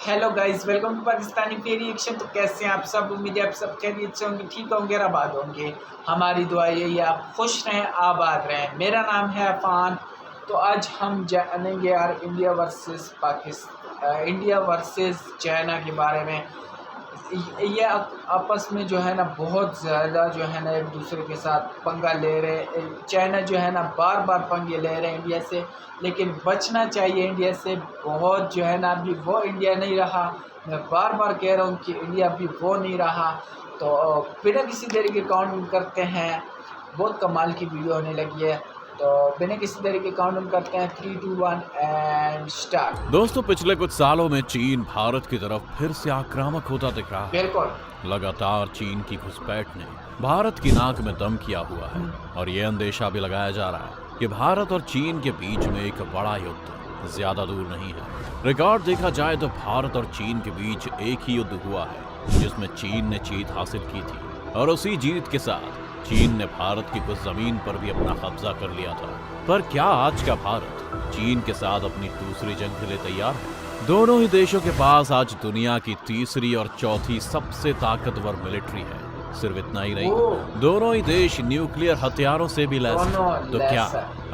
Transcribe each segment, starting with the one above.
Hello guys, welcome to Pakistani पे reaction. तो कैसे हैं आप सब? उम्मीद है आप सब खैरियत से होंगे, ठीक होंगे और आबाद होंगे। हमारी दुआ यही है आप खुश रहें, आबाद रहें। मेरा नाम है अफान। तो आज हम जानेंगे यार इंडिया वर्सेस चाइना के बारे में। ये आपस में जो है ना बहुत ज़्यादा जो है ना एक दूसरे के साथ पंगा ले रहे। चाइना जो है ना बार बार पंगे ले रहे हैं इंडिया से, लेकिन बचना चाहिए इंडिया से। बहुत जो है ना अभी वो इंडिया नहीं रहा। मैं बार बार कह रहा हूँ कि इंडिया अभी वो नहीं रहा। तो बिना किसी देरी के काउंट करते हैं। बहुत कमाल की वीडियो होने लगी है। तो बिना किसी तरह के काउंट करते हैं 3, 2, 1 एंड स्टार्ट। दोस्तों, पिछले कुछ सालों में चीन भारत की तरफ फिर से आक्रामक होता दिख रहा है। बिल्कुल। लगातार चीन की घुसपैठ ने भारत की नाक में दम किया हुआ है और ये अंदेशा भी लगाया जा रहा है कि भारत और चीन के बीच में एक बड़ा युद्ध ज्यादा दूर नहीं है। रिकॉर्ड देखा जाए तो भारत और चीन के बीच एक ही युद्ध हुआ है जिसमें चीन ने जीत हासिल की थी, और उसी जीत के साथ चीन ने भारत की कुछ जमीन पर भी अपना कब्जा कर लिया था। पर क्या आज का भारत चीन के साथ अपनी दूसरी जंग के लिए तैयार है? दोनों ही देशों के पास आज दुनिया की तीसरी और चौथी सबसे ताकतवर मिलिट्री है। सिर्फ इतना ही नहीं, दोनों ही देश न्यूक्लियर हथियारों से भी लैस हैं। तो क्या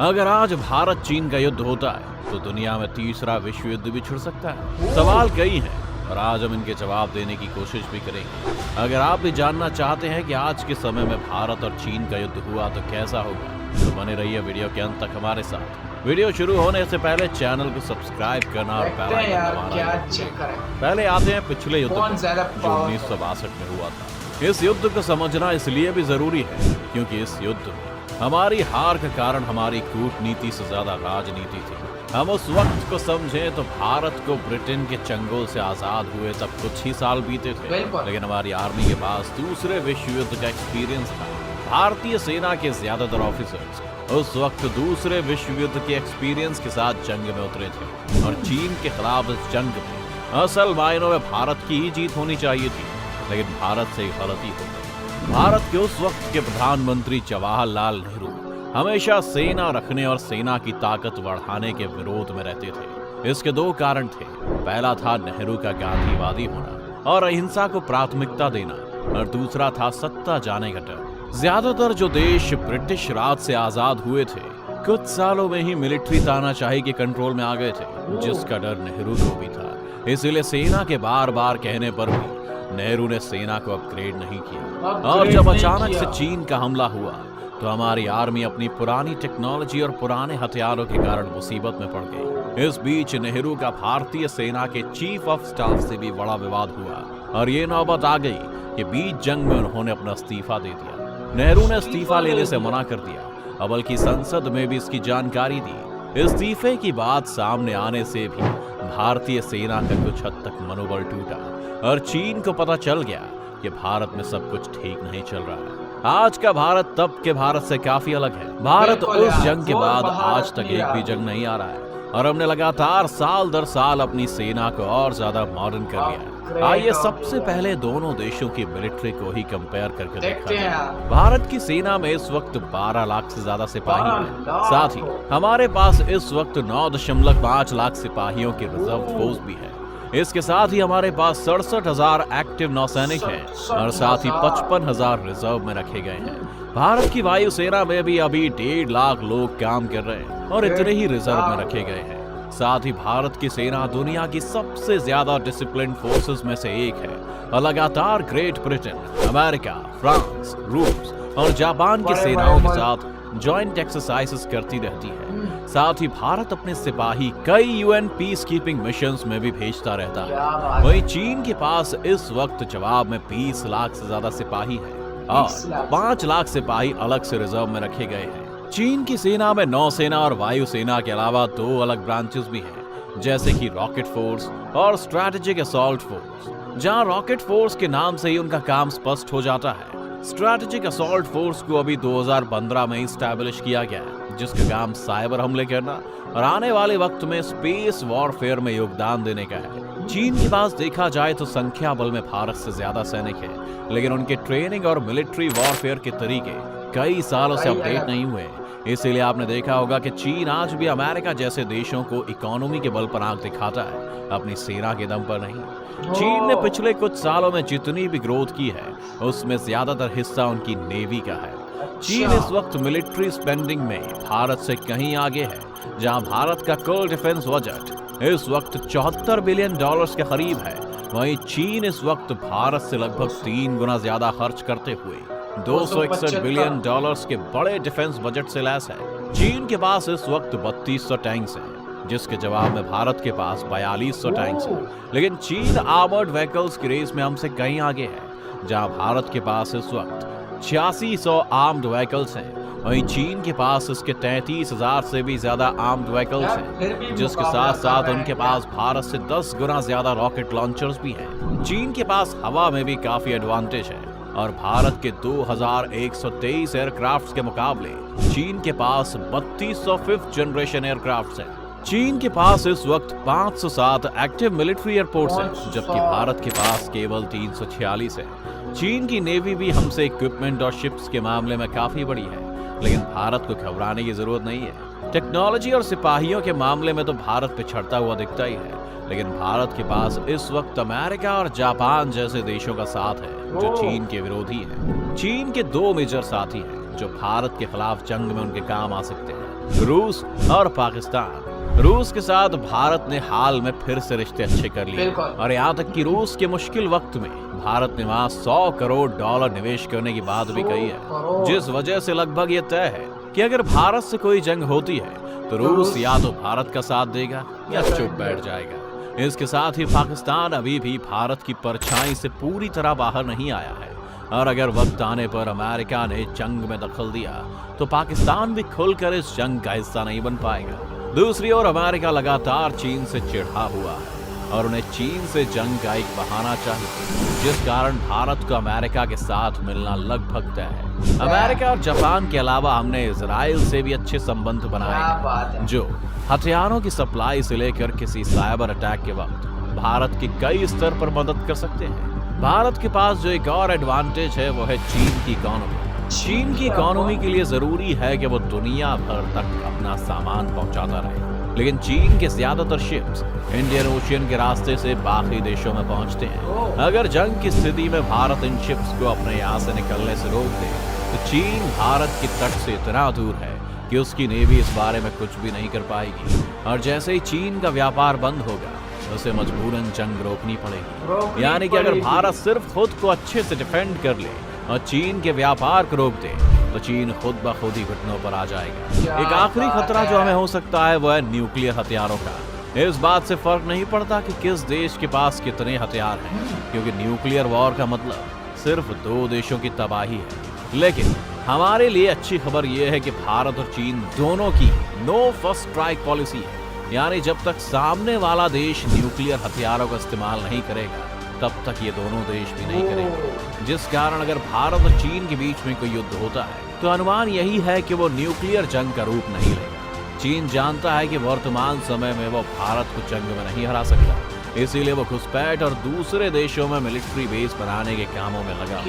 अगर आज भारत चीन का युद्ध होता है तो दुनिया में तीसरा विश्व युद्ध भी छिड़ सकता है? सवाल कई हैं और आज हम इनके जवाब देने की कोशिश भी करेंगे। अगर आप भी जानना चाहते हैं कि आज के समय में भारत और चीन का युद्ध हुआ तो कैसा होगा, तो बने रहिए वीडियो के अंत तक हमारे साथ। वीडियो शुरू होने से पहले चैनल को सब्सक्राइब करना और बेल आइकन दबाना। पहले आते हैं पिछले युद्ध जो 1962 में हुआ था। इस युद्ध को समझना इसलिए भी जरूरी है क्योंकि इस युद्ध में हमारी हार का कारण हमारी कूटनीति से ज्यादा राजनीति थी। हम उस वक्त को समझें तो भारत को ब्रिटेन के चंगुल से आजाद हुए तब कुछ ही साल बीते थे, लेकिन हमारी आर्मी के पास दूसरे विश्व युद्ध का एक्सपीरियंस था। भारतीय सेना के ज्यादातर ऑफिसर्स उस वक्त दूसरे विश्व युद्ध के एक्सपीरियंस के साथ जंग में उतरे थे और चीन के खिलाफ इस जंग में असल मायनों में भारत की ही जीत होनी चाहिए थी, लेकिन भारत से गलती हो गई। भारत के उस वक्त के प्रधानमंत्री जवाहरलाल नेहरू हमेशा सेना रखने और सेना की ताकत बढ़ाने के विरोध में रहते थे। इसके दो कारण थे। पहला था नेहरू का गांधीवादी होना और अहिंसा को प्राथमिकता देना, और दूसरा था सत्ता जाने का डर। ज्यादातर जो देश ब्रिटिश राज से आजाद हुए थे कुछ सालों में ही मिलिट्री तानाशाही के कंट्रोल में आ गए थे, जिसका डर नेहरू को भी था। इसीलिए सेना के बार बार कहने पर भी नेहरू ने सेना को अपग्रेड नहीं किया, और जब अचानक से चीन का हमला हुआ तो हमारी आर्मी अपनी पुरानी टेक्नोलॉजी और पुराने हथियारों के कारण मुसीबत में पड़ गई। इस बीच नेहरू का भारतीय सेना के चीफ ऑफ स्टाफ से भी बड़ा विवाद हुआ और ये नौबत आ गई कि बीच जंग में उन्होंने अपना इस्तीफा दे दिया। नेहरू ने इस्तीफा लेने से मना कर दिया, बल्कि संसद में भी इसकी जानकारी दी। इस्तीफे की बात सामने आने से भी भारतीय सेना का कुछ हद तक मनोबल टूटा और चीन को पता चल गया कि भारत में सब कुछ ठीक नहीं चल रहा है। आज का भारत तब के भारत से काफी अलग है। भारत उस जंग के बाद आज तक एक भी जंग नहीं आ रहा है और हमने लगातार साल दर साल अपनी सेना को और ज्यादा मॉडर्न कर लिया है। आइए सबसे पहले दोनों देशों की मिलिट्री को ही कंपेयर करके देखा जाए। भारत की सेना में इस वक्त 12 लाख से ज्यादा सिपाही हैं। साथ ही हमारे पास इस वक्त 9.5 लाख सिपाहियों की रिजर्व फोर्स भी है। इसके साथ ही हमारे पास 67,000 एक्टिव नौसैनिक हैं और साथ ही 55,000 रिजर्व में रखे गए हैं। भारत की वायुसेना में भी अभी 1.5 लाख लोग काम कर रहे हैं और इतने ही रिजर्व में रखे गए हैं। साथ ही भारत की सेना दुनिया की सबसे ज्यादा डिसिप्लिन फोर्सेस में से एक है और लगातार ग्रेट ब्रिटेन, अमेरिका, फ्रांस, रूस और जापान की सेनाओं के साथ जॉइंट एक्सरसाइजेस करती रहती है। साथ ही भारत अपने सिपाही कई यूएन पीस कीपिंग मिशंस में भी भेजता रहता है। वहीं चीन के पास इस वक्त जवाब में 20 लाख से ज्यादा सिपाही हैं और 5 लाख सिपाही अलग से रिजर्व में रखे गए हैं। चीन की सेना में नौसेना और वायुसेना के अलावा 2 अलग ब्रांचेस भी हैं, जैसे कि रॉकेट फोर्स और स्ट्रैटेजिक असॉल्ट फोर्स। जहां रॉकेट फोर्स के नाम से ही उनका काम स्पष्ट हो जाता है। स्ट्रैटेजिक असॉल्ट फोर्स को अभी 2015 में इस्टेब्लिश किया गया है, जिसका काम साइबर हमले करना और आने वाले वक्त में स्पेस वॉरफेयर में योगदान देने का है। चीन के पास देखा जाए तो संख्या बल में भारत से ज्यादा सैनिक है, लेकिन उनके ट्रेनिंग और मिलिट्री वॉरफेयर के तरीके कई सालों से अपडेट नहीं हुए। इसीलिए आपने देखा होगा कि चीन आज भी अमेरिका जैसे देशों को इकोनॉमी के बल पर आंख दिखाता है, अपनी सेना के दम पर नहीं। चीन ने पिछले कुछ सालों में जितनी भी ग्रोथ की है उसमें ज्यादातर हिस्सा उनकी नेवी का है। चीन इस वक्त मिलिट्री स्पेंडिंग में भारत से कहीं आगे है। जहां भारत का कुल डिफेंस बजट इस वक्त $74 बिलियन के करीब है, वहीं चीन इस वक्त भारत से लगभग 3 गुना ज्यादा खर्च करते हुए $261 बिलियन के बड़े डिफेंस बजट से लैस है। चीन के पास इस वक्त 3200 टैंक्स हैं, जिसके जवाब में भारत के पास 4200 टैंक्स हैं। लेकिन चीन आर्मर्ड व्हीकल्स की रेस में हमसे कहीं आगे है। जहां भारत के पास इस वक्त 8600 आर्म्ड व्हीकल्स हैं, वहीं चीन के पास इसके 33,000 से भी ज्यादा आर्म्ड व्हीकल्स हैं, जिसके साथ साथ उनके पास भारत से 10 गुना ज्यादा रॉकेट लॉन्चर्स भी हैं। चीन के पास हवा में भी काफी एडवांटेज है और भारत के 2123 एयरक्राफ्ट्स के मुकाबले चीन के पास 3200 5th जनरेशन एयरक्राफ्ट्स हैं। चीन के पास इस वक्त 507 एक्टिव मिलिट्री एयरपोर्ट्स हैं, जबकि भारत के पास केवल 346 है। चीन की नेवी भी हमसे इक्विपमेंट और शिप्स के मामले में काफी बड़ी है, लेकिन भारत को घबराने की जरूरत नहीं है। टेक्नोलॉजी और सिपाहियों के मामले में तो भारत पिछड़ता हुआ दिखता ही है, लेकिन भारत के पास इस वक्त अमेरिका और जापान जैसे देशों का साथ है जो चीन के विरोधी हैं। चीन के 2 मेजर साथी हैं जो भारत के खिलाफ जंग में उनके काम आ सकते हैं, रूस और पाकिस्तान। रूस के साथ भारत ने हाल में फिर से रिश्ते अच्छे कर लिए और यहाँ तक कि रूस के मुश्किल वक्त में भारत ने वहाँ $100 करोड़ निवेश करने की बात भी कही है, जिस वजह से लगभग ये तय है कि अगर भारत से कोई जंग होती है तो रूस या तो भारत का साथ देगा या चुप बैठ जाएगा। इसके साथ ही पाकिस्तान अभी भी भारत की परछाई से पूरी तरह बाहर नहीं आया है और अगर वक्त आने पर अमेरिका ने जंग में दखल दिया तो पाकिस्तान भी खुलकर इस जंग का हिस्सा नहीं बन पाएगा। दूसरी ओर अमेरिका लगातार चीन से चिढ़ा हुआ है और उन्हें चीन से जंग का एक बहाना चाहिए, जिस कारण भारत को अमेरिका के साथ मिलना लगभग तय है। अमेरिका और जापान के अलावा हमने इजराइल से भी अच्छे संबंध बनाए हैं, जो हथियारों की सप्लाई से लेकर किसी साइबर अटैक के वक्त भारत की कई स्तर पर मदद कर सकते हैं। भारत के पास जो एक और एडवांटेज है वो है चीन की इकोनॉमी। चीन की इकोनॉमी के लिए जरूरी है कि वो दुनिया भर तक अपना सामान पहुंचाता रहे, लेकिन चीन के ज्यादातर शिप्स इंडियन ओशियन के रास्ते से बाकी देशों में पहुंचते हैं। अगर जंग की स्थिति में भारत इन शिप्स को अपने यहाँ से निकलने से रोक दे तो चीन भारत की तट से इतना दूर है कि उसकी नेवी इस बारे में कुछ भी नहीं कर पाएगी और जैसे ही चीन का व्यापार बंद होगा उसे मजबूरन जंग रोकनी पड़ेगी। यानी कि अगर भारत सिर्फ खुद को अच्छे से डिफेंड कर ले और चीन के व्यापार को रोक दे तो चीन खुद ब खुद ही घुटनों पर आ जाएगा। एक आखिरी खतरा जो हमें हो सकता है वो है न्यूक्लियर हथियारों का। इस बात से फर्क नहीं पड़ता कि किस देश के पास कितने हथियार हैं, क्योंकि न्यूक्लियर वॉर का मतलब सिर्फ 2 देशों की तबाही है। लेकिन हमारे लिए अच्छी खबर यह है कि भारत और चीन दोनों की नो फर्स्ट स्ट्राइक पॉलिसी है, यानी जब तक सामने वाला देश न्यूक्लियर हथियारों का इस्तेमाल नहीं करेगा तब तक ये दोनों देश भी नहीं करेंगे। जिस कारण अगर भारत और चीन के बीच में कोई युद्ध होता है तो अनुमान यही है कि वो न्यूक्लियर जंग का रूप नहीं लेगा। चीन जानता है कि वर्तमान समय में वो भारत को जंग में नहीं हरा सकता, इसीलिए वो घुसपैठ और दूसरे देशों में मिलिट्री बेस बनाने के कामों में लगा।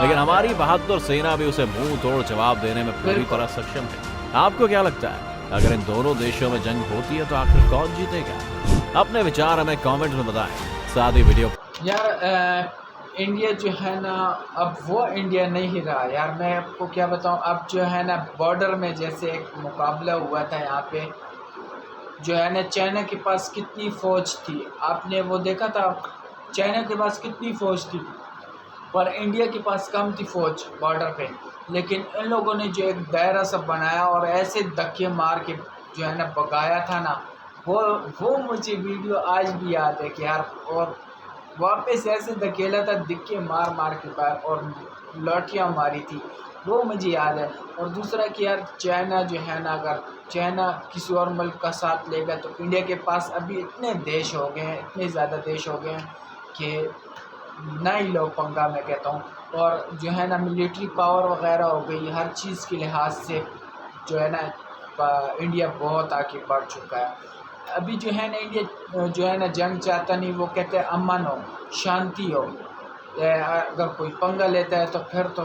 लेकिन हमारी बहादुर सेना भी उसे मुंह तोड़ जवाब देने में पूरी तरह सक्षम है। आपको क्या लगता है, अगर इन दोनों देशों में जंग होती है तो आखिर कौन जीतेगा? अपने विचार हमें कमेंट में बताएं। साथ ही वीडियो यार इंडिया जो है ना अब वो इंडिया नहीं रहा यार। मैं आपको क्या बताऊं, अब जो है ना बॉर्डर में जैसे एक मुकाबला हुआ था यहाँ पे, जो है ना चाइना के पास कितनी फ़ौज थी, आपने वो देखा था? चाइना के पास कितनी फ़ौज थी पर इंडिया के पास कम थी फ़ौज बॉर्डर पे। लेकिन इन लोगों ने जो एक दायरा सब बनाया और ऐसे धक्के मार के जो है ना भगाया था ना, वो मुझे वीडियो आज भी याद है कि यार, और वापस ऐसे धकेला था धक्के मार मार के बाहर और लाठियाँ मारी थी, वो मुझे याद है। और दूसरा कि यार चाइना जो है ना, अगर चाइना किसी और मुल्क का साथ लेगा तो इंडिया के पास अभी इतने देश हो गए हैं, इतने ज़्यादा देश हो गए हैं कि ना ही लो पंगा, मैं कहता हूँ। और जो है ना मिलिट्री पावर वगैरह हो गई, हर चीज़ के लिहाज से जो है ना इंडिया बहुत आगे बढ़ चुका है। अभी जो है ना इंडिया जो है ना जंग चाहता नहीं, वो कहते हैं अमन हो, शांति हो। अगर कोई पंगा लेता है तो फिर तो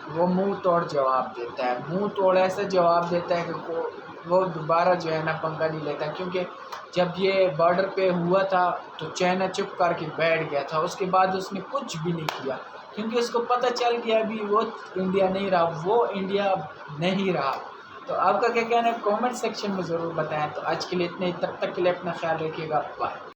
वो मुंह तोड़ जवाब देता है, मुंह तोड़ ऐसा जवाब देता है कि वो दोबारा जो है ना पंगा नहीं लेता। क्योंकि जब ये बॉर्डर पे हुआ था तो चाइना चुप करके बैठ गया था, उसके बाद उसने कुछ भी नहीं किया, क्योंकि उसको पता चल गया अभी वो इंडिया नहीं रहा, वो इंडिया नहीं रहा। तो आपका क्या कहना है कमेंट सेक्शन में ज़रूर बताएं। तो आज के लिए इतने ही, तब तक के लिए अपना ख्याल रखिएगा, बाय।